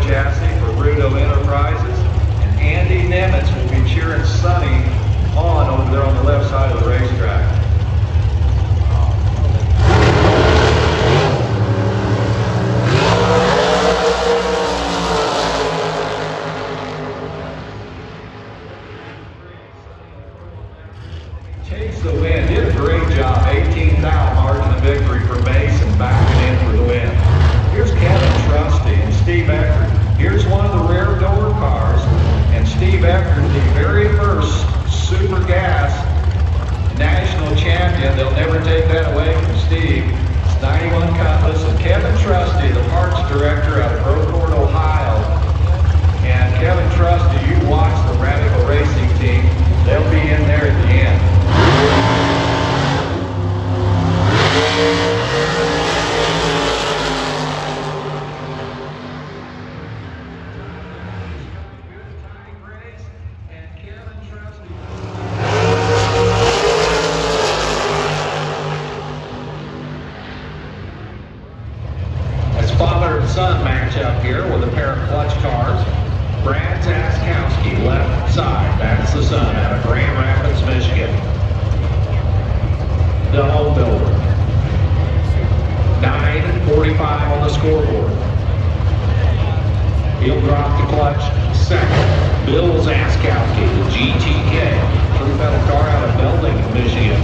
chassis for Roeder Enterprises. And Andy Nemitz will be cheering Sonny on over there on the left side of the racetrack. Chase the win, did a great job. 18th out margin of victory for Mason, backing in for the win. Here's Kevin Trusty and Steve Eckert. Here's one of the rare door cars, and Steve Eckert, the very first Super Gas national champion. They'll never take that away from Steve. It's 91 Cutlass, and Kevin Trusty, the parts director out of Broadport, Ohio. And Kevin Trusty, you watch the Radical Racing team. They'll be in there at the end. That's father and son matchup here with a pair of clutch cars. Brad Zaskowski, left side. That's the son out of Grand Rapids, Michigan. The home builder. 9:45 on the scoreboard. He'll drop the clutch second. Bill Zaskowski, the GTK. True metal car out of Belding, Michigan.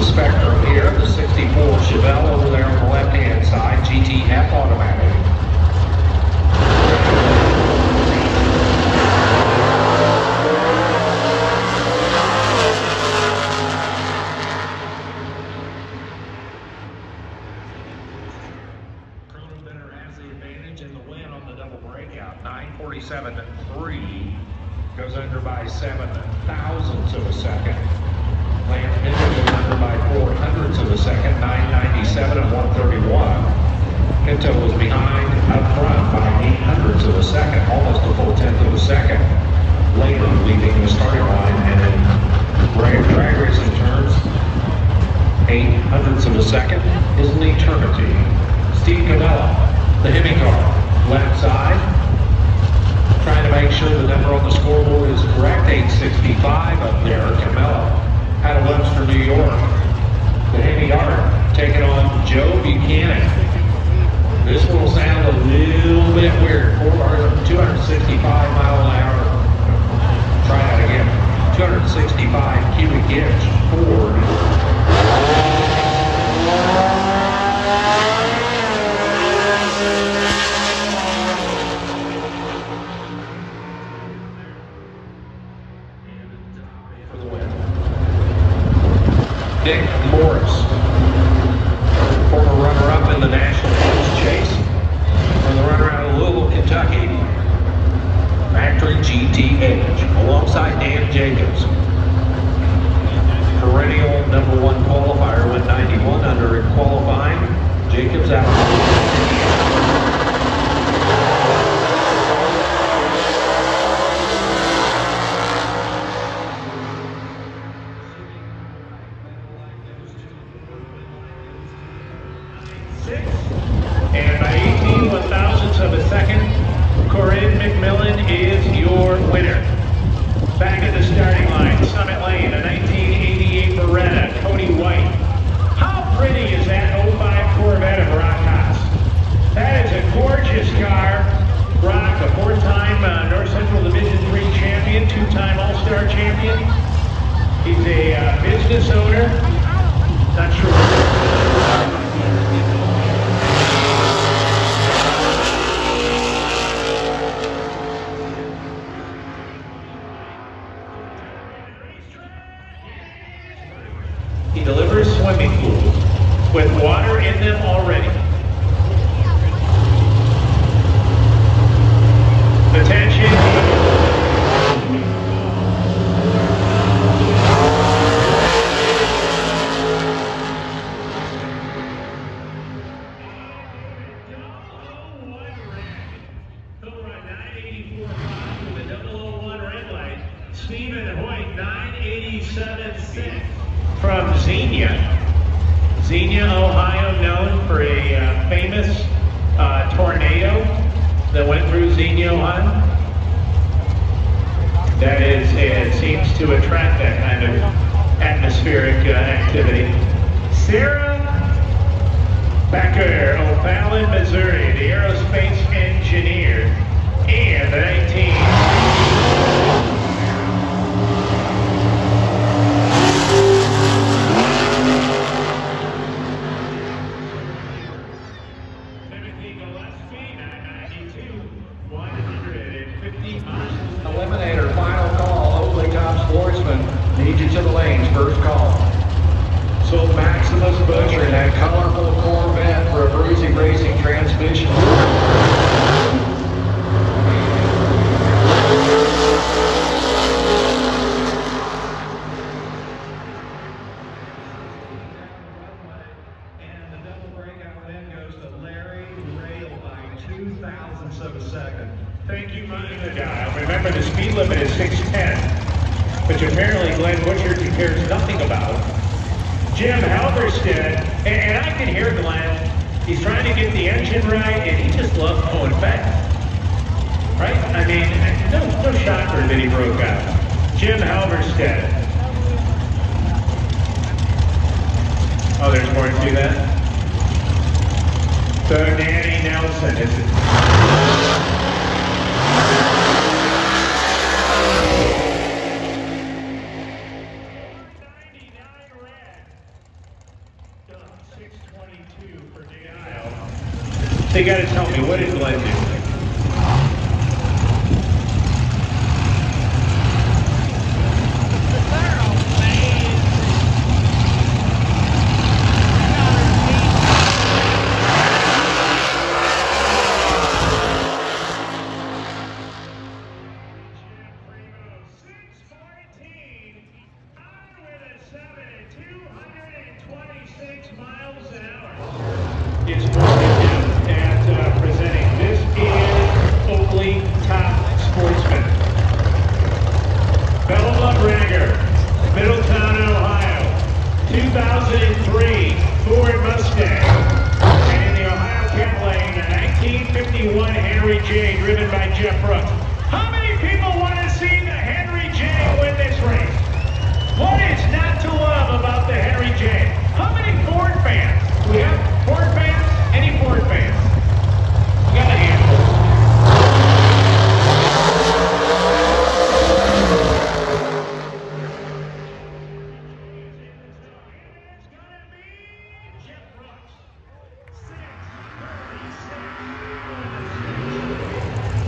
Spectrum here, the 64 Chevelle over there on the left-hand side, GTF automatic. Cronenberger has the advantage in the win on the double breakout. 9:47.3 goes under by 7 thousandths of a second. Lance Mitchell goes under by 400ths of a second, 9:97 and 1:31. Pinto was behind up front by 800ths of a second, almost a full tenth of a second. Later, leaving the starting line, and in drag racing terms, 800ths of a second is an eternity. Steve Canella, the Hemi car, left side, trying to make sure the number on the scoreboard is correct. 865 up there, Camella. Out of Webster, New York. The Heavy Art taking on Joe Buchanan. This one will sound a little bit weird. 265 mile an hour. Try that again. 265 cubic inch Ford. Dick Morris, former runner-up in the National Post Chase, from the runner out of Louisville, Kentucky, factory GTH, alongside Dan Jacobs. Perennial #1 qualifier, went 91 under in qualifying. Jacobs out of and by 18 one-thousandths of a second, Corinne McMillan is your winner. Back at the starting line, Summit Lane, a 1988 Beretta, Cody White. How pretty is that 05 Corvette of Brock Haas? That is a gorgeous car. Brock, a four-time North Central Division III champion, two-time All-Star champion. He's a business owner. Not sure. He delivers swimming pools with water in them already. Attention. 97.6 from Xenia. Xenia, Ohio, known for a famous tornado that went through Xenia, Ohio. That is, it seems to attract that kind of atmospheric activity. Sarah Becker, O'Fallon, Missouri, the aerospace engineer, and the 19. Eliminator, final call. Hopefully Top Sportsman needs you to the lanes. First call. So Maximus Butcher in that colorful Corvette for a Roeder Racing transmission. And the double breakout then goes to Larry Rail by 0.02 of a second. Thank you, the guy. Remember, the speed limit is 610, which apparently Glenn Butcher cares nothing about. Jim Halberstead, and I can hear Glenn. He's trying to get the engine right, and he just loves going fast. Right? I mean, no shocker that he broke out. Jim Halberstead. Oh, there's more to that? So Danny Nelson, is it? They got to tell me, what did Glenn do?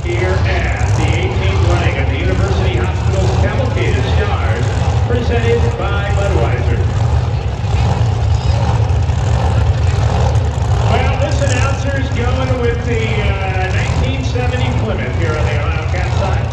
Here at the 18th running of the University Hospital's Cavalcade of Stars, presented by Budweiser. Well, this announcer's going with the 1970 Plymouth here on the Ohio Cat side.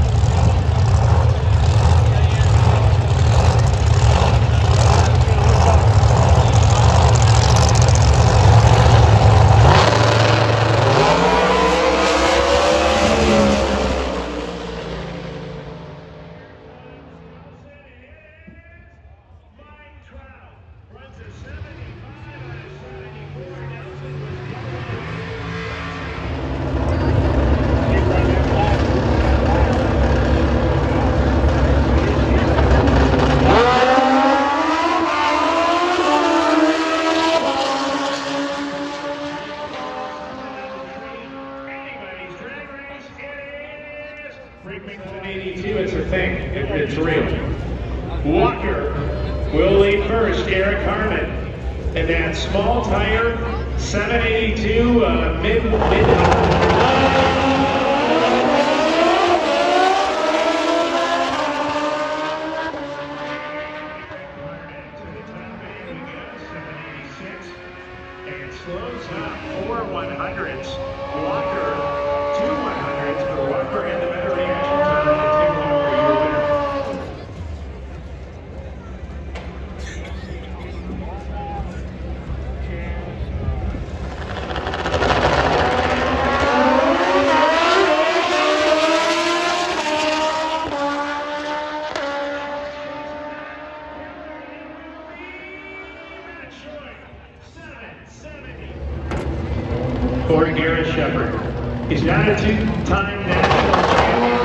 It's real. Walker will lead first, Eric Harmon. And that small tire, 782 mid. And slows up 4 100s. Walker, 2 100s for Walker, and the better reaction time to take one over your winner. for Garrett Shepard. He's not a two-time national champion.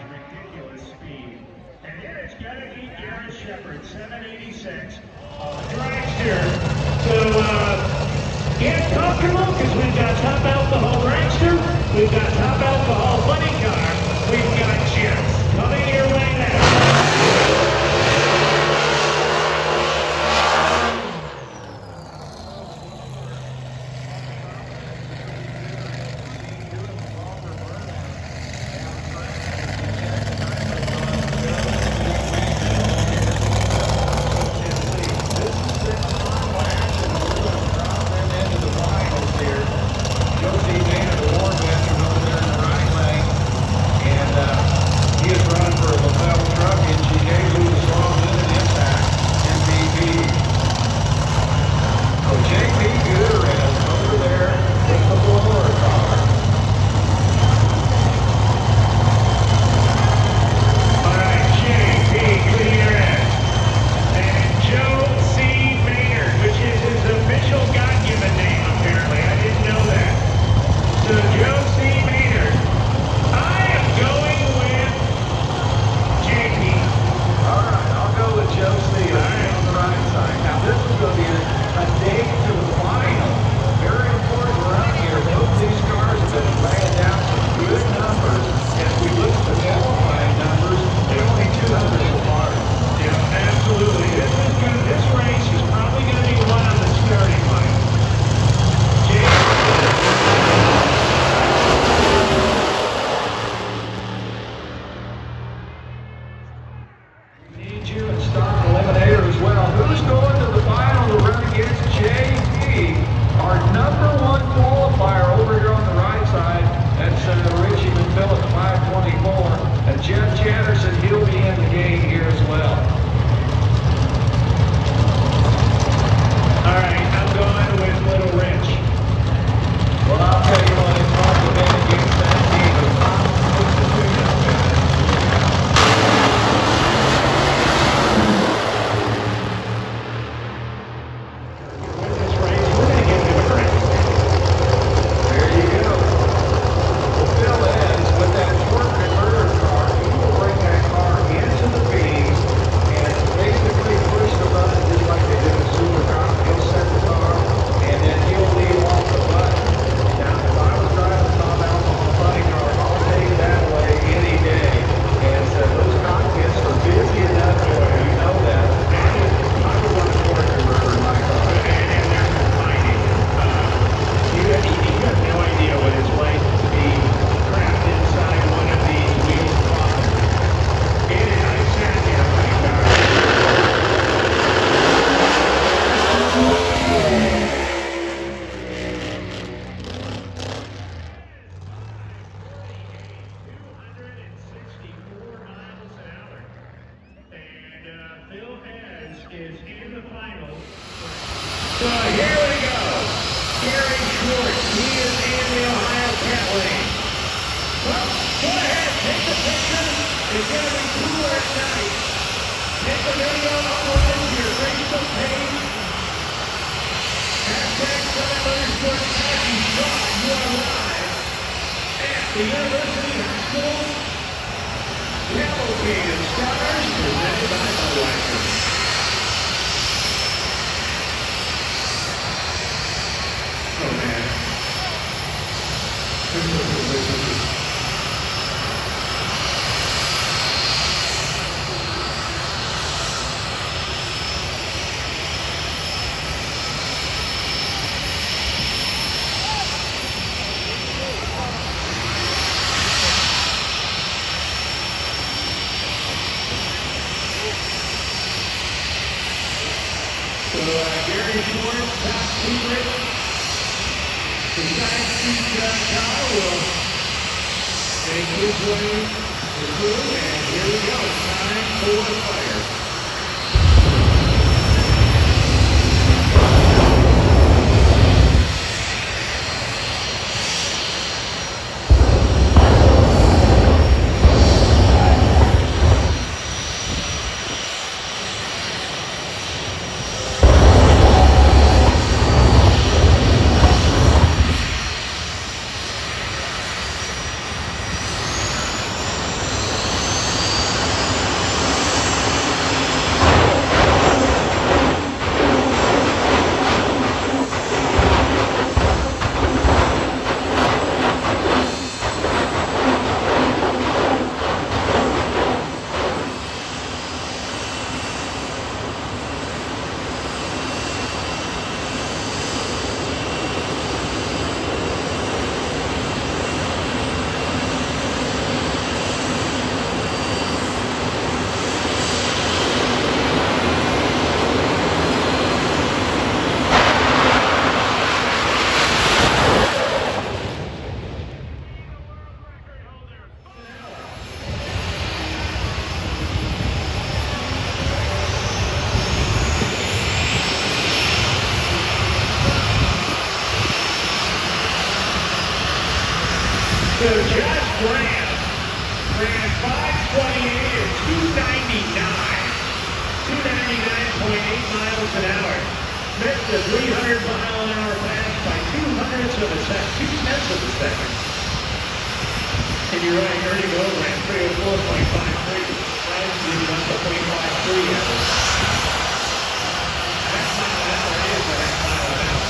Ridiculous speed. And then it's got to be Garrett Shepard, 786. Dragster. So, get comfortable because we've got top alcohol dragster, we've got top alcohol funny car, we've got chips coming your way now. is in the final. So here we go. Gary Schwartz, he is in the Ohio Cat Lane. Well, go ahead, take the picture. It's going to be cooler at night. Take the video upload to your Facebook page. Hashtag Summit Motorsports Park. You are live at the University High School. Cavalcade of Stars presented by Budweiser. Oh man. Gary Schwartz, top secret. The side seat car will take his way through, and here we go. Time for the fire. miles an hour. Missed the 300-mile-an-hour pass by 2/10 of a second. And you're right, Ernie Bogue ran 304.53. Right, leaving us a 0.53 average. Half mile an hour is a half mile an hour.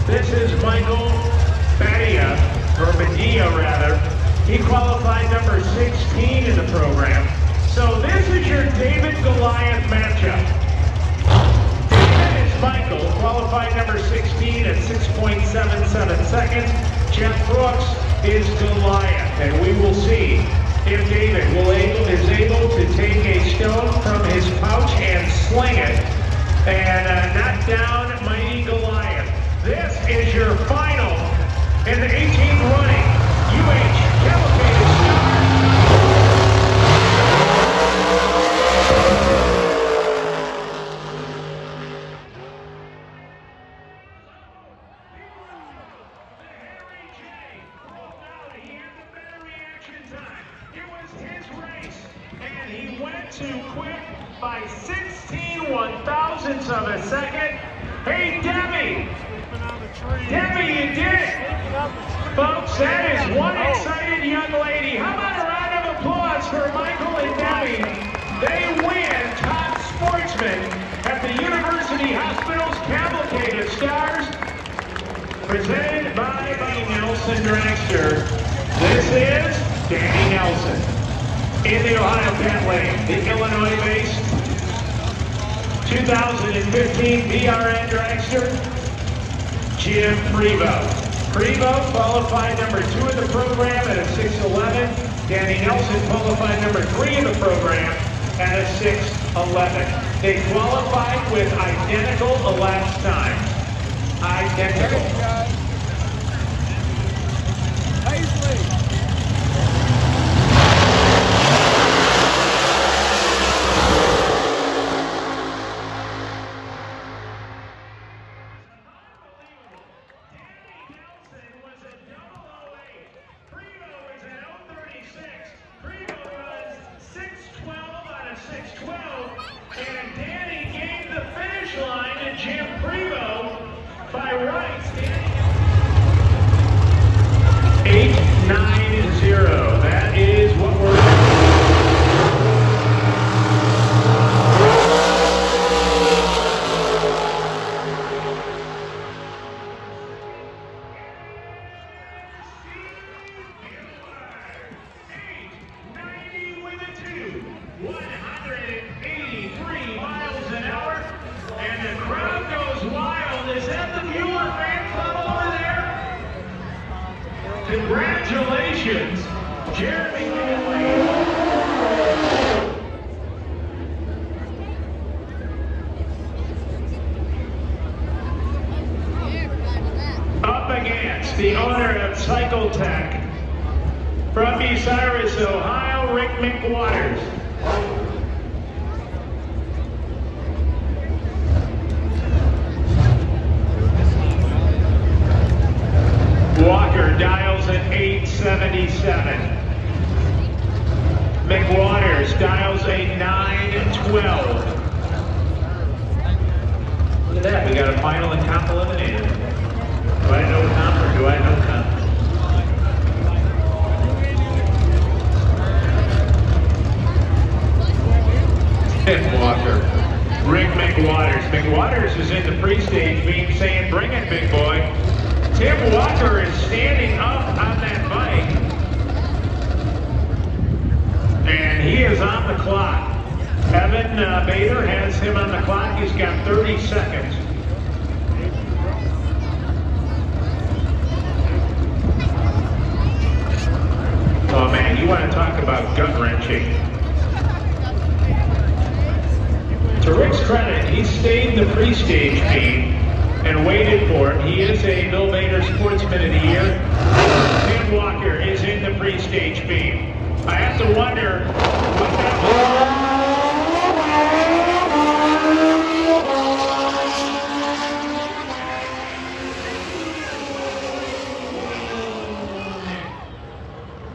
This is Michael Badia for Medina. He qualified number 16 in the program. So this is your David Goliath matchup. David is Michael, qualified number 16 at 6.77 seconds. Jeff Brooks is Goliath, and we will see if David is able to take a stone from his pouch and sling it and knock down mighty Goliath. This is your final in the 18th running Cavalcade Star. To quit by 16 one-thousandths of a second. Hey, Debbie! Debbie, you did it! Folks, that is one excited young lady. How about a round of applause for Michael and Debbie? They win Top Sportsman at the University Hospital's Cavalcade of Stars, presented by Nelson Dragster. This is Danny Nelson. In the Ohio pit lane, the Illinois-based 2015 BRN Dragster, Jim Prevost. Prevost qualified number 2 in the program at a 6.11. Danny Nelson qualified number 3 in the program at a 6.11. They qualified with identical elapsed time. Identical. And Danny gave the finish line to Jim Prevost by rights. 8-9-0. That is what we're Congratulations, Jeremy Manley. Up against the owner of Cycle Tech from Bucyrus, Ohio, Rick McWaters. Walker dials at 877. McWaters dials a 912. Look at that, we got a final and comp eliminated. Do I know comp or do I know comp? Tim Walker. Rick McWaters. McWaters is in the pre-stage beam saying, bring it, big boy. Tim Walker is standing up on that bike, and he is on the clock. Evan Bader has him on the clock. He's got 30 seconds. Oh man, you want to talk about gut-wrenching. To Rick's credit, he stayed in the pre-stage beam and waited for him. He is a Bill Bader Sportsman of the Year. Tim Walker is in the pre-stage beam. I have to wonder what that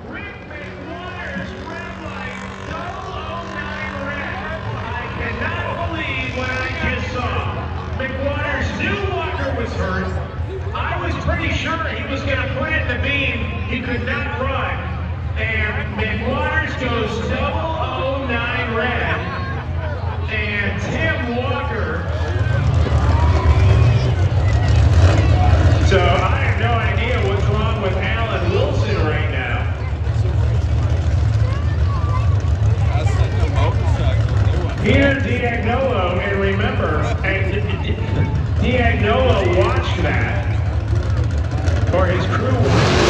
Rick McWaters red light 009 red. I cannot believe what I just saw. McWaters knew Walker was hurt. I was pretty sure he was going to put it in the beam. He could not run. And McWaters goes 009 red. And Tim Walker. So I have no idea what's wrong with Alan Wilson right now. Diagnolo, and remember, Diagnolo watched that, or his crew watched.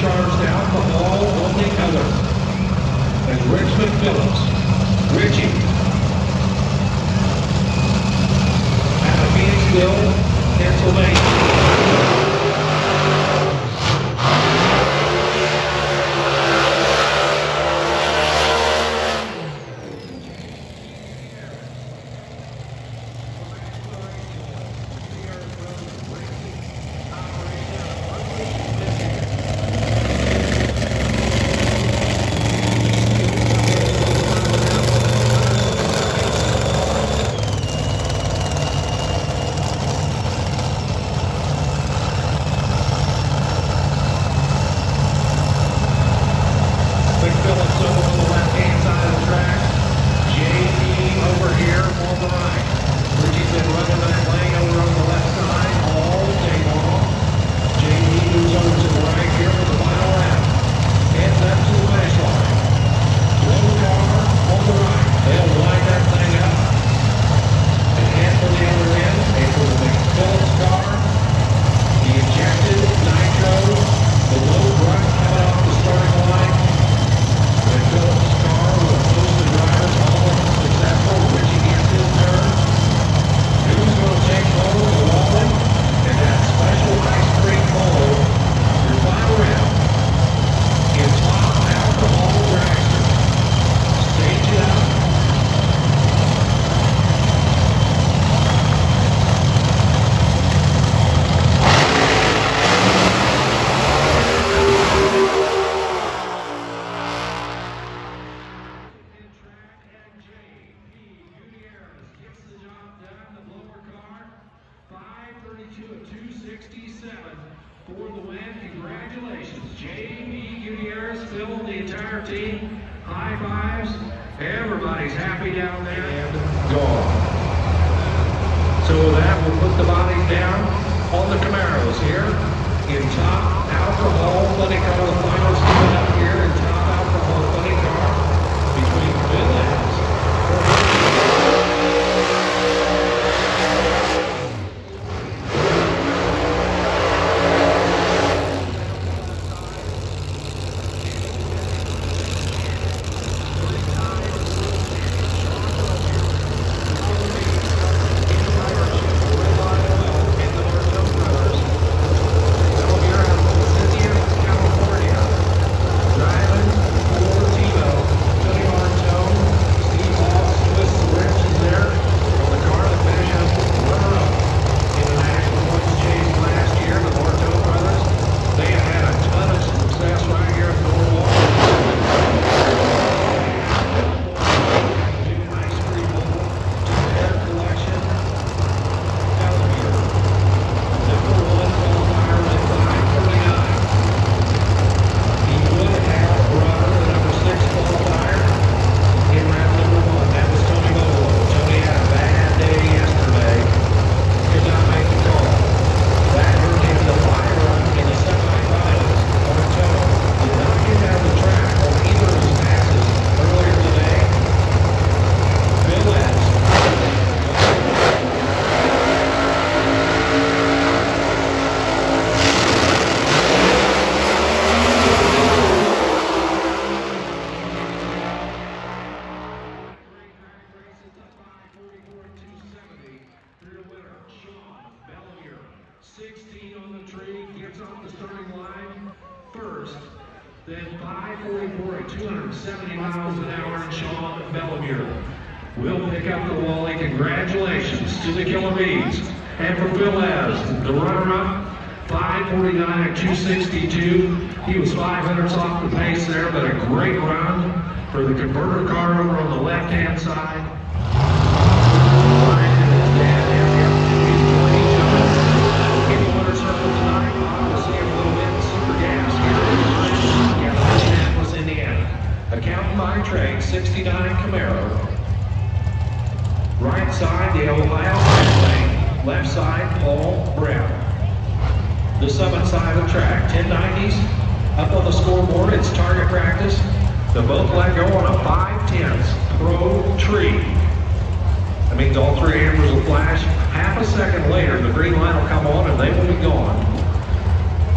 charged alcohol on the other. As Richmond Phillips, Richie, out of Phoenixville, Pennsylvania. Then 544 at 270 miles an hour, and Sean Bellemere will pick up the Wally. Congratulations to the Killer Bees. And for Bill Ez, the runner-up, 549 at 262. He was 500 off the pace there, but a great run for the converter car over on the left-hand side. Accountant by trade, 69 Camaro. Right side, the Ohio Lane. Left side, Paul Brown. The Summit side of the track, 1090s. Up on the scoreboard, it's target practice. They both let go on a 5/10 Pro Tree. That means all three ambers will flash. Half a second later, the green light will come on and they will be gone.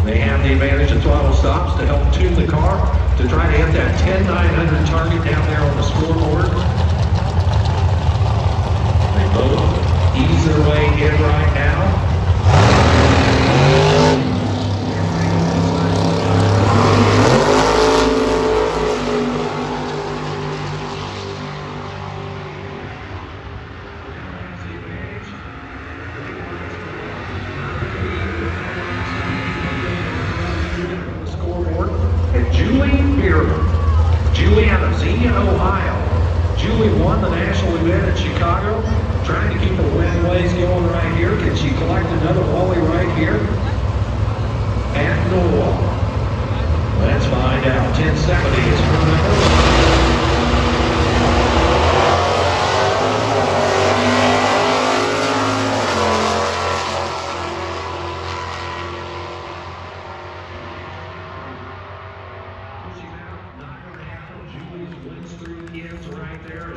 They have the advantage of throttle stops to help tune the car to try to hit that 10,900 target down there on the scoreboard. They both ease their way in right now. Julie out of Xenia, Ohio. Julie won the national event in Chicago. Trying to keep her win ways going right here. Can she collect another Wally right here at Norwalk? Let's find out. 1070 is her number.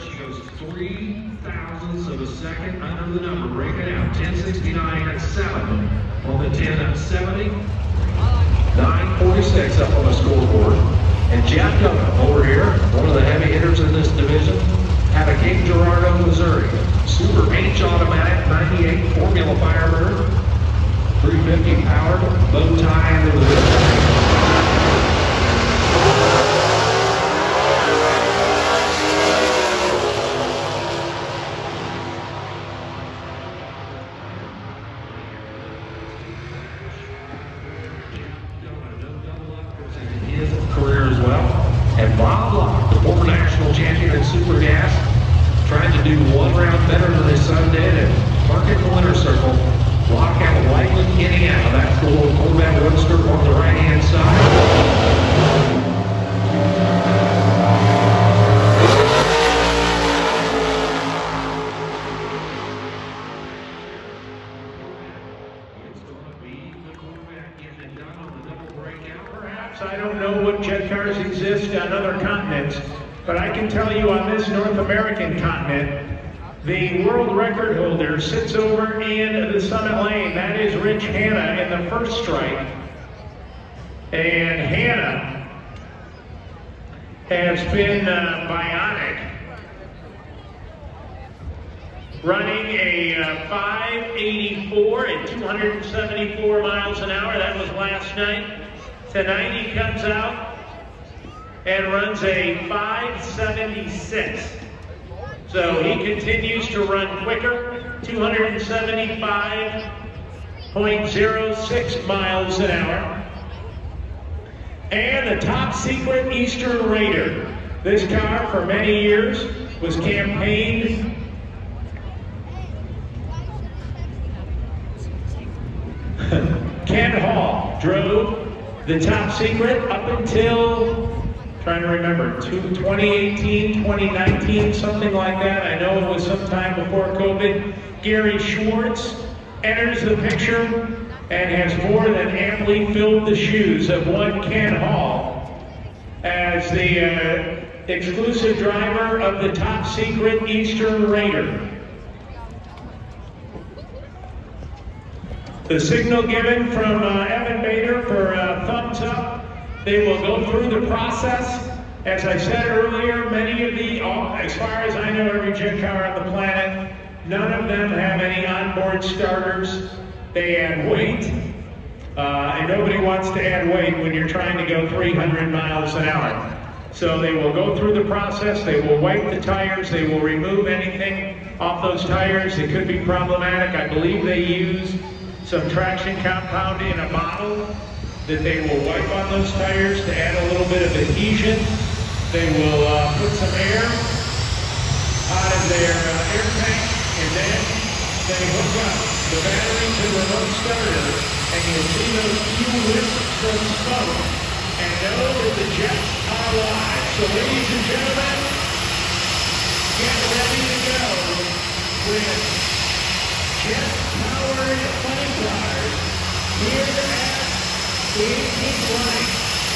She goes 3,000ths of a second under the number. Break it out. 1069 at 7 on the 1070. 946 up on the scoreboard. And Jeff Dunham over here, one of the heavy hitters in this division, out of Cape Girardeau, Missouri. Super H automatic, 98 Formula Firebird, 350 powered, bow tie into the wheel. Career as well. And Bob Locke, the former national champion in Super Gas, trying to do one round better than his son did and park in the winner's circle. Locke out of Whiteland, Indiana. That's the little Corvette Roadster on the right-hand side. I don't know what jet cars exist on other continents, but I can tell you on this North American continent, the world record holder sits over in the Summit lane. That is Rich Hanna in the first stripe. And Hanna has been bionic, running a 584 at 274 miles an hour. That was last night. Tonight he comes out and runs a 576. So he continues to run quicker, 275.06 miles an hour. And the top secret Eastern Raider. This car for many years was campaigned Ken Hall drove the top secret up until, trying to remember, 2018, 2019, something like that. I know it was sometime before COVID. Gary Schwartz enters the picture and has more than amply filled the shoes of one Ken Hall as the exclusive driver of the top secret Eastern Raider. The signal given from Evan Bader for thumbs up. They will go through the process. As I said earlier, many of as far as I know, every jet car on the planet, none of them have any onboard starters. They add weight, and nobody wants to add weight when you're trying to go 300 miles an hour. So they will go through the process. They will wipe the tires. They will remove anything off those tires that could be problematic. I believe they use some traction compound in a bottle that they will wipe on those tires to add a little bit of adhesion. They will put some air out of their air tank, and then they hook up the battery to the remote starter, and you'll see those few wisps of smoke, and know that the jets are live. So ladies and gentlemen, get ready to go with jet-powered funny cars here at the 18th line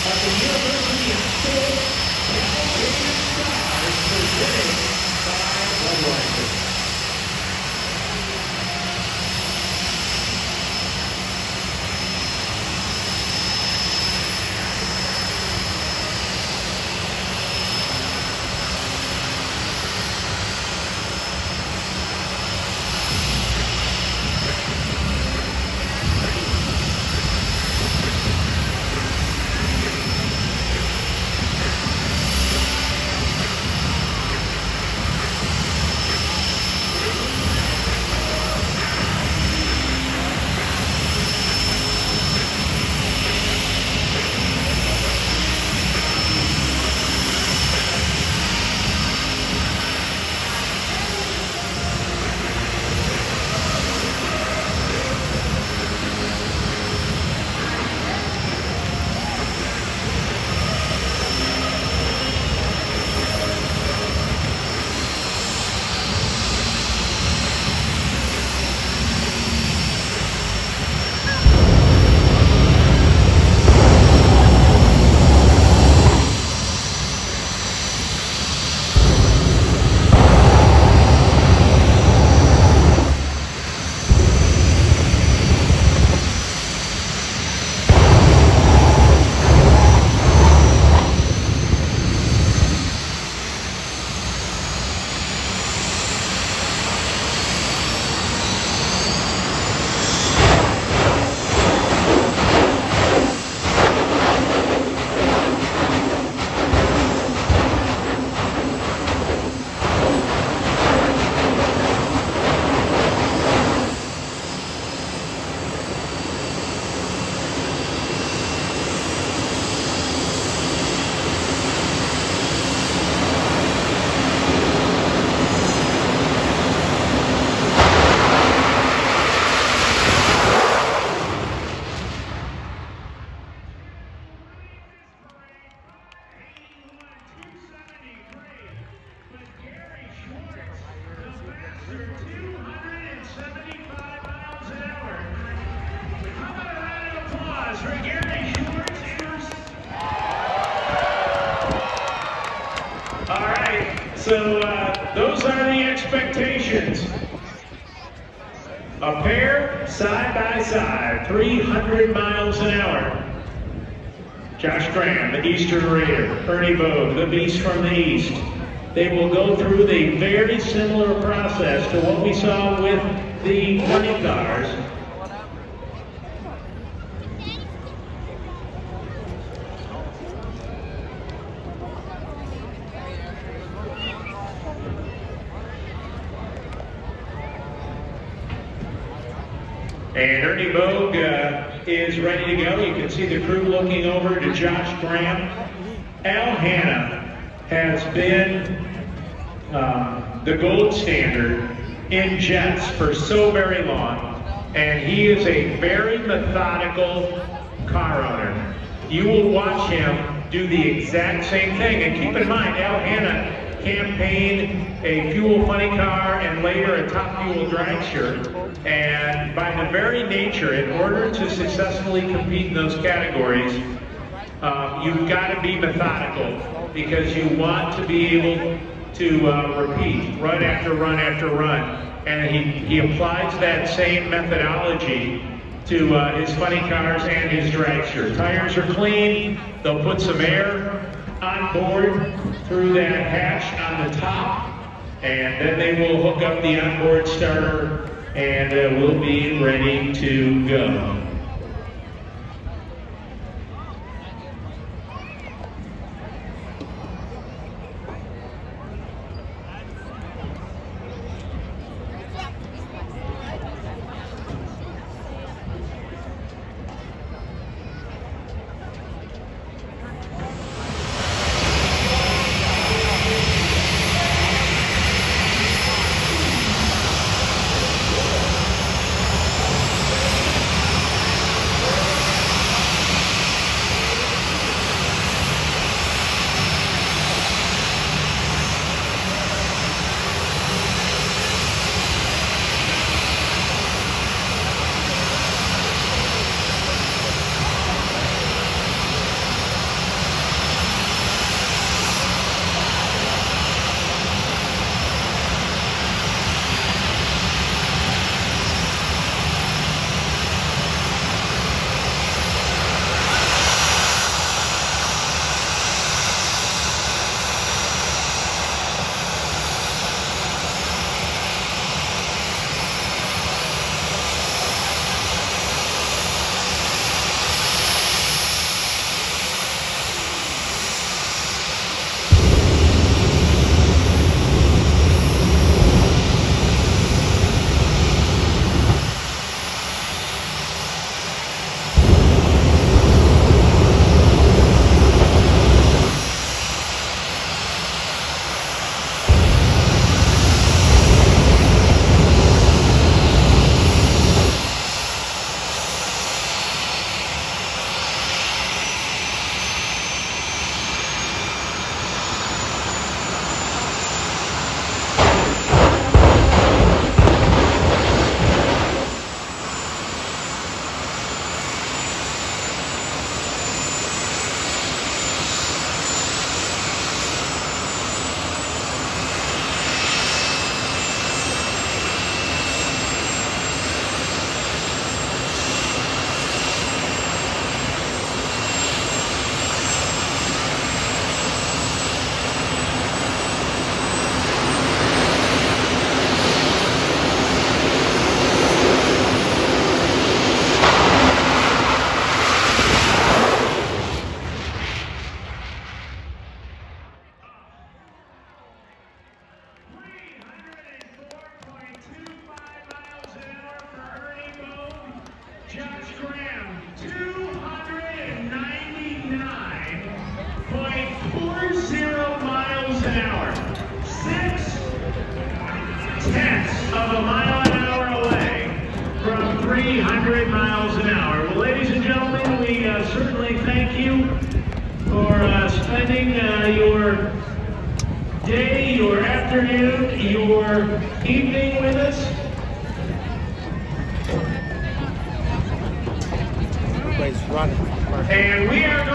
of the University of State Cavalcade Stars presented by Budweiser. So those are the expectations. A pair side by side, 300 miles an hour. Josh Graham, the Eastern Raider, Ernie Bogue, the Beast from the East. They will go through the very similar process to what we saw with the funny cars. And Ernie Bogue is ready to go. You can see the crew looking over to Josh Graham. Al Hanna has been the gold standard in jets for so very long, and he is a very methodical car owner. You will watch him do the exact same thing, and keep in mind, Al Hanna campaigned a fuel funny car and later a top fuel dragster, and by the very nature, in order to successfully compete in those categories, you've got to be methodical, because you want to be able to repeat run after run after run. And he applies that same methodology to his funny cars and his dragster. Tires are clean. They'll put some air on board through that hatch on the top, and then they will hook up the onboard starter and we'll be ready to go. Your day, your afternoon, your evening with us. Everybody's running. And we are